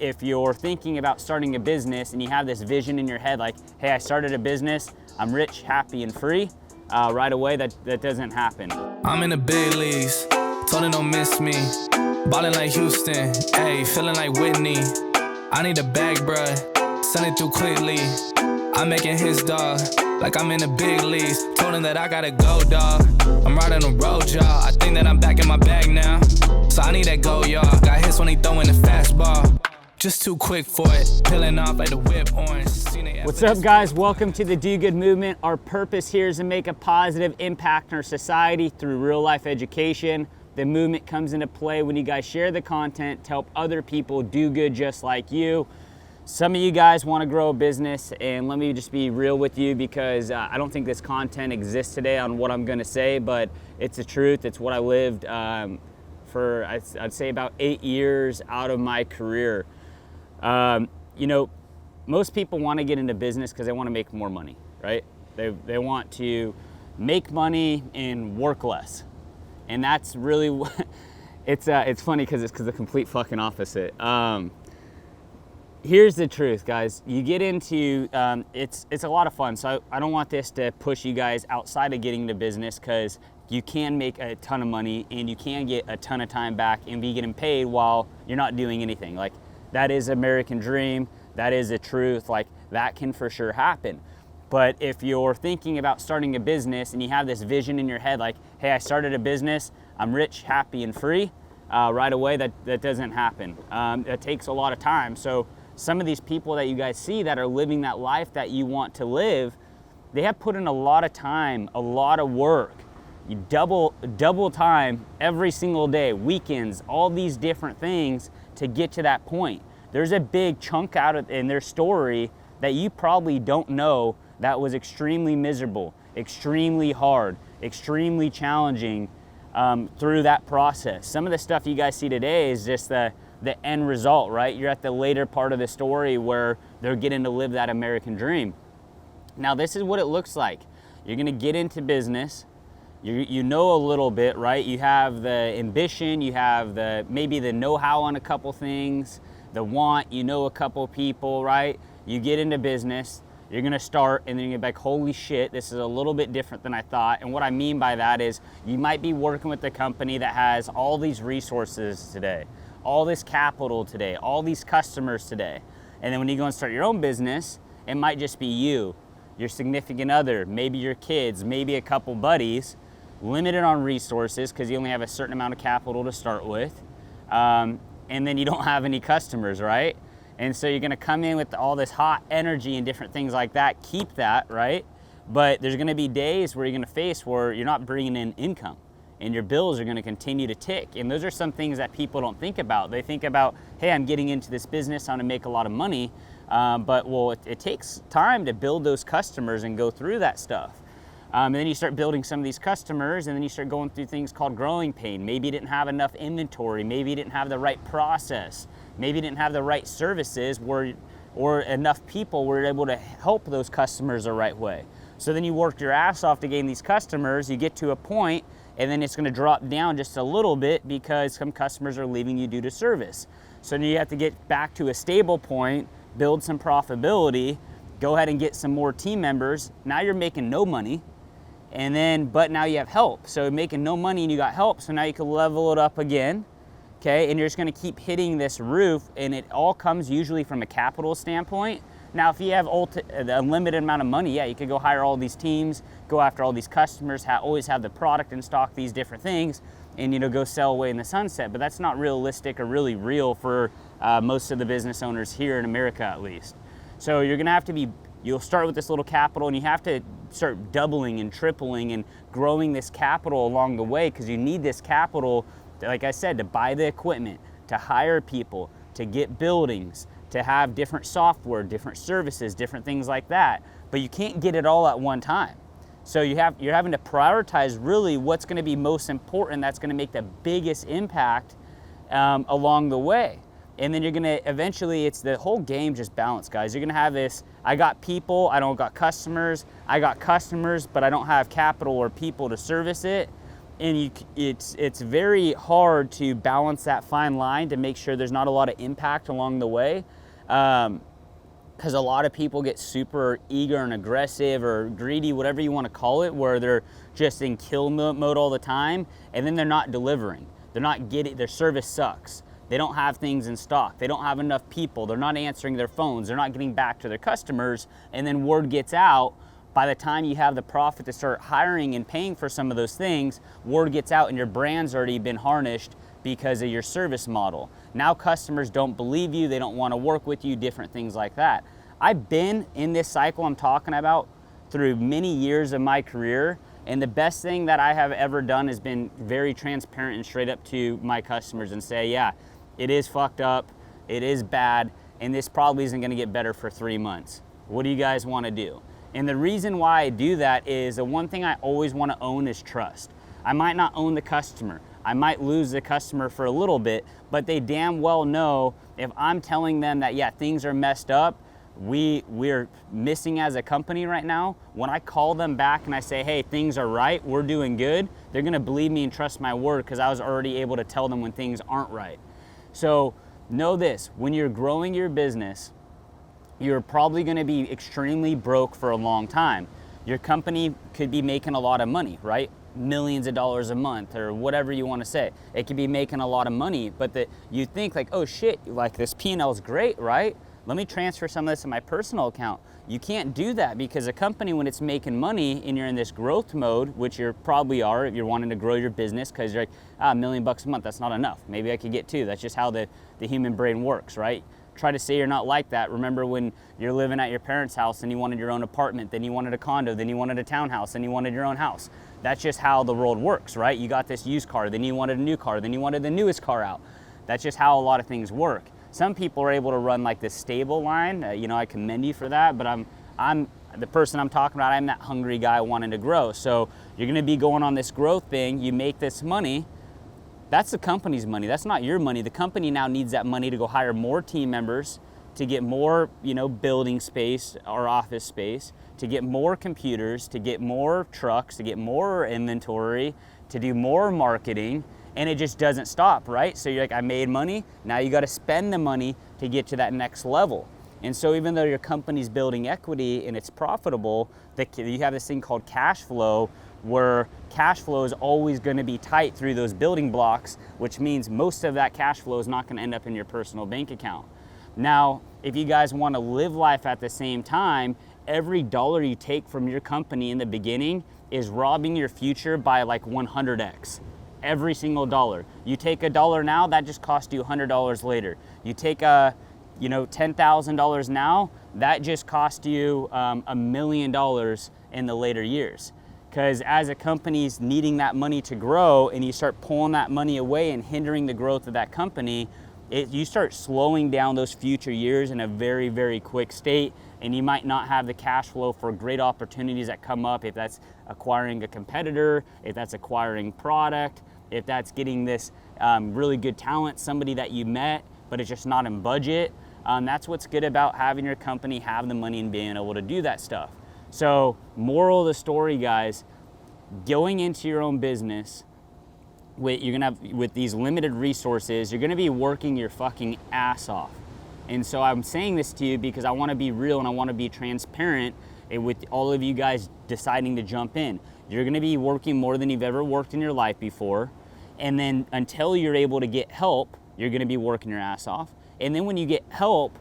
If you're thinking about starting a business and you have this vision in your head like, hey, I started a business, I'm rich, happy, and free, right away, that doesn't happen. I'm in the big leagues, told her don't miss me. Ballin' like Houston, ayy, feeling like Whitney. I need a bag, bruh, send it through quickly. I'm making his dog, like I'm in the big leagues. Told him that I gotta go, dog. I'm riding the road, y'all. I think that I'm back in my bag now. So I need that go, y'all. Got hits when he throwing the fastball. Just too quick for it, peeling off like the whip orange. What's up, guys? Welcome to the Do Good Movement. Our purpose here is to make a positive impact on our society through real life education. The movement comes into play when you guys share the content to help other people do good just like you. Some of you guys want to grow a business, and let me just be real with you because I don't think this content exists today on what I'm going to say, but it's the truth. It's what I lived for, I'd say, about 8 years out of my career. You know, most people want to get into business because they want to make more money, right? They want to make money and work less. And that's really what, it's funny because it's the complete fucking opposite. Here's the truth, guys. You get into, it's a lot of fun. So I don't want this to push you guys outside of getting into business, because you can make a ton of money and you can get a ton of time back and be getting paid while you're not doing anything. Like, that is American dream. That is the truth. Like, that can for sure happen. But if you're thinking about starting a business and you have this vision in your head like, hey, I started a business, I'm rich, happy, and free, right away, that doesn't happen. It takes a lot of time. So some of these people that you guys see that are living that life that you want to live, they have put in a lot of time, a lot of work. You double time every single day, weekends, all these different things to get to that point. There's a big chunk in their story that you probably don't know that was extremely miserable, extremely hard, extremely challenging through that process. Some of the stuff you guys see today is just the end result, right? You're at the later part of the story where they're getting to live that American dream. Now, this is what it looks like. You're gonna get into business. You know a little bit, right? You have the ambition, you have maybe the know-how on a couple things, the want, you know a couple people, right? You get into business, you're gonna start, and then you're like, holy shit, this is a little bit different than I thought. And what I mean by that is you might be working with a company that has all these resources today, all this capital today, all these customers today. And then when you go and start your own business, it might just be you, your significant other, maybe your kids, maybe a couple buddies, limited on resources because you only have a certain amount of capital to start with. And then you don't have any customers, right? And so you're gonna come in with all this hot energy and different things like that, keep that, right? But there's gonna be days where you're gonna face where you're not bringing in income and your bills are gonna continue to tick. And those are some things that people don't think about. They think about, hey, I'm getting into this business, I'm gonna make a lot of money. But it takes time to build those customers and go through that stuff. And then you start building some of these customers, and then you start going through things called growing pain. Maybe you didn't have enough inventory. Maybe you didn't have the right process. Maybe you didn't have the right services or enough people were able to help those customers the right way. So then you worked your ass off to gain these customers. You get to a point, and then it's going to drop down just a little bit because some customers are leaving you due to service. So then you have to get back to a stable point, build some profitability, go ahead and get some more team members. Now you're making no money. But now you have help. So making no money and you got help, so now you can level it up again, okay? And you're just gonna keep hitting this roof, and it all comes usually from a capital standpoint. Now, if you have an unlimited amount of money, yeah, you could go hire all these teams, go after all these customers, always have the product in stock, these different things, and go sell away in the sunset. But that's not realistic or really real for most of the business owners here in America, at least. So you're gonna have to you'll start with this little capital, and you have to start doubling and tripling and growing this capital along the way, because you need this capital, like I said, to buy the equipment, to hire people, to get buildings, to have different software, different services, different things like that. But you can't get it all at one time. So you're having to prioritize really what's gonna be most important, that's gonna make the biggest impact along the way. And then you're gonna eventually, it's the whole game just balance, guys. You're gonna have this, I got people, I don't got customers. I got customers, but I don't have capital or people to service it. and it's very hard to balance that fine line to make sure there's not a lot of impact along the way, because a lot of people get super eager and aggressive or greedy, whatever you want to call it, where they're just in kill mode all the time, and then they're not delivering. They're not getting, their service sucks. They don't have things in stock. They don't have enough people. They're not answering their phones. They're not getting back to their customers. And then word gets out. By the time you have the profit to start hiring and paying for some of those things, word gets out and your brand's already been harnessed because of your service model. Now customers don't believe you. They don't want to work with you, different things like that. I've been in this cycle I'm talking about through many years of my career. And the best thing that I have ever done has been very transparent and straight up to my customers and say, yeah, it is fucked up, it is bad, and this probably isn't gonna get better for 3 months. What do you guys wanna do? And the reason why I do that is the one thing I always wanna own is trust. I might not own the customer. I might lose the customer for a little bit, but they damn well know if I'm telling them that, yeah, things are messed up, we're missing as a company right now. When I call them back and I say, hey, things are right, we're doing good, they're gonna believe me and trust my word because I was already able to tell them when things aren't right. So know this, when you're growing your business, you're probably gonna be extremely broke for a long time. Your company could be making a lot of money, right? Millions of dollars a month or whatever you wanna say. It could be making a lot of money, but you think like, oh shit, like this P&L is great, right? Let me transfer some of this to my personal account. You can't do that because a company, when it's making money and you're in this growth mode, which you probably are if you're wanting to grow your business because you're like, $1 million a month, that's not enough. Maybe I could get 2. That's just how the human brain works, right? Try to say you're not like that. Remember when you're living at your parents' house and you wanted your own apartment, then you wanted a condo, then you wanted a townhouse, then you wanted your own house. That's just how the world works, right? You got this used car, then you wanted a new car, then you wanted the newest car out. That's just how a lot of things work. Some people are able to run like this stable line. I commend you for that, but I'm the person I'm talking about. I'm that hungry guy wanting to grow. So you're gonna be going on this growth thing. You make this money. That's the company's money. That's not your money. The company now needs that money to go hire more team members, to get more, building space or office space, to get more computers, to get more trucks, to get more inventory, to do more marketing. And it just doesn't stop, right? So you're like, I made money, now you gotta spend the money to get to that next level. And so even though your company's building equity and it's profitable, you have this thing called cash flow, where cash flow is always gonna be tight through those building blocks, which means most of that cash flow is not gonna end up in your personal bank account. Now, if you guys wanna live life at the same time, every dollar you take from your company in the beginning is robbing your future by like 100x. Every single dollar. You take $1 now, that just cost you $100 later. You take $10,000 now, that just cost you $1 million in the later years. Because as a company's needing that money to grow and you start pulling that money away and hindering the growth of that company, you start slowing down those future years in a very, very quick state, and you might not have the cash flow for great opportunities that come up, if that's acquiring a competitor, if that's acquiring product, if that's getting this really good talent, somebody that you met, but it's just not in budget. That's what's good about having your company have the money and being able to do that stuff. So moral of the story, guys, going into your own business, with these limited resources, you're gonna be working your fucking ass off. And so I'm saying this to you because I wanna be real and I wanna be transparent with all of you guys deciding to jump in. You're gonna be working more than you've ever worked in your life before. And then until you're able to get help, you're gonna be working your ass off. And then when you get help,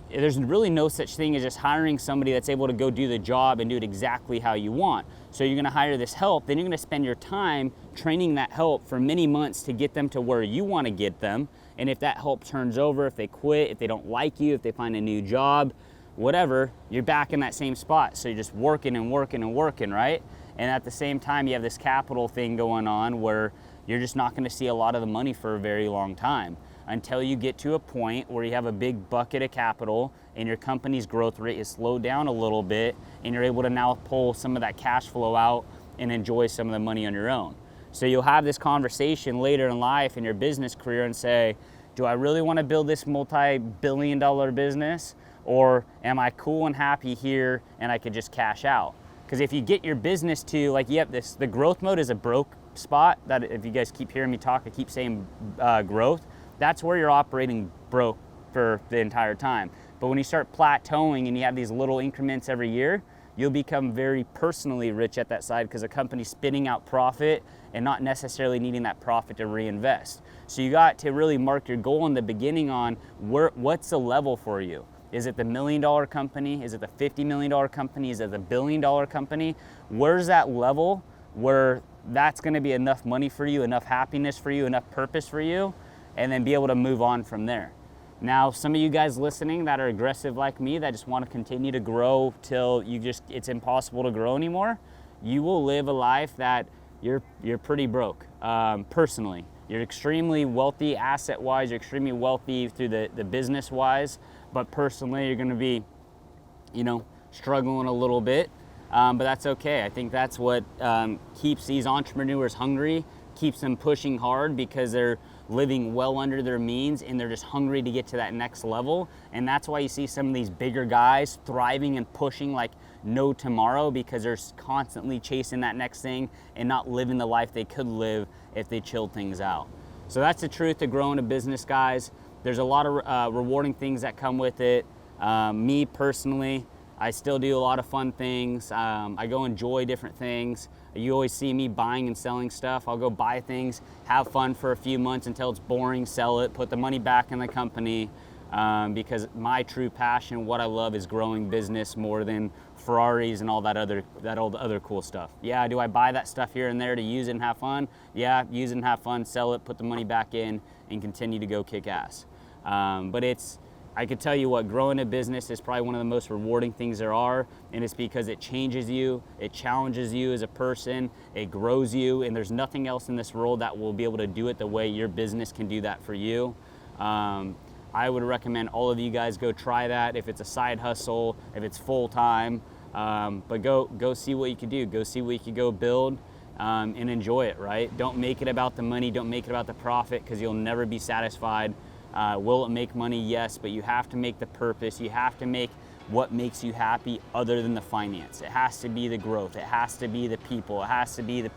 there's really no such thing as just hiring somebody that's able to go do the job and do it exactly how you want. So you're gonna hire this help, then you're gonna spend your time training that help for many months to get them to where you wanna get them. And if that help turns over, if they quit, if they don't like you, if they find a new job, whatever, you're back in that same spot. So you're just working and working and working, right? And at the same time, you have this capital thing going on where you're just not gonna see a lot of the money for a very long time until you get to a point where you have a big bucket of capital and your company's growth rate is slowed down a little bit and you're able to now pull some of that cash flow out and enjoy some of the money on your own. So you'll have this conversation later in life in your business career and say, do I really wanna build this multi-billion-dollar business, or am I cool and happy here and I could just cash out? Because if you get your business to, like, the growth mode is a broke spot, that if you guys keep hearing me talk, I keep saying growth, that's where you're operating broke for the entire time. But when you start plateauing and you have these little increments every year, you'll become very personally rich at that side, because the company's spitting out profit and not necessarily needing that profit to reinvest. So you got to really mark your goal in the beginning on what's the level for you. Is it the $1 million company? Is it the $50 million company? Is it the $1 billion company? Where's that level where that's gonna be enough money for you, enough happiness for you, enough purpose for you, and then be able to move on from there. Now, some of you guys listening that are aggressive like me, that just want to continue to grow till it's impossible to grow anymore, you will live a life that you're pretty broke, personally. You're extremely wealthy asset-wise, you're extremely wealthy through the business-wise, but personally you're gonna be, struggling a little bit, but that's okay. I think that's what keeps these entrepreneurs hungry, keeps them pushing hard, because they're living well under their means and they're just hungry to get to that next level. And that's why you see some of these bigger guys thriving and pushing like no tomorrow, because they're constantly chasing that next thing and not living the life they could live if they chilled things out. So that's the truth of growing a business, guys. There's a lot of rewarding things that come with it. Me personally, I still do a lot of fun things. I go enjoy different things. You always see me buying and selling stuff. I'll go buy things, have fun for a few months until it's boring, sell it, put the money back in the company, because my true passion, what I love, is growing business more than Ferraris and all that other cool stuff. Yeah, do I buy that stuff here and there to use it and have fun? Yeah, use it and have fun, sell it, put the money back in, and continue to go kick ass. But I could tell you what, growing a business is probably one of the most rewarding things there are, and it's because it changes you, it challenges you as a person, it grows you, and there's nothing else in this world that will be able to do it the way your business can do that for you. I would recommend all of you guys go try that, if it's a side hustle, if it's full time, but go see what you can do, go see what you can go build, and enjoy it, right? Don't make it about the money, don't make it about the profit, because you'll never be satisfied. Will it make money? Yes, but you have to make the purpose. You have to make what makes you happy other than the finance. It has to be the growth. It has to be the people. It has to be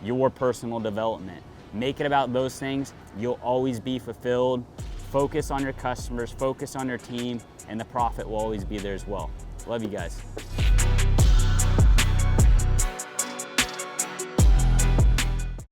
your personal development. Make it about those things. You'll always be fulfilled. Focus on your customers, focus on your team, and the profit will always be there as well. Love you guys.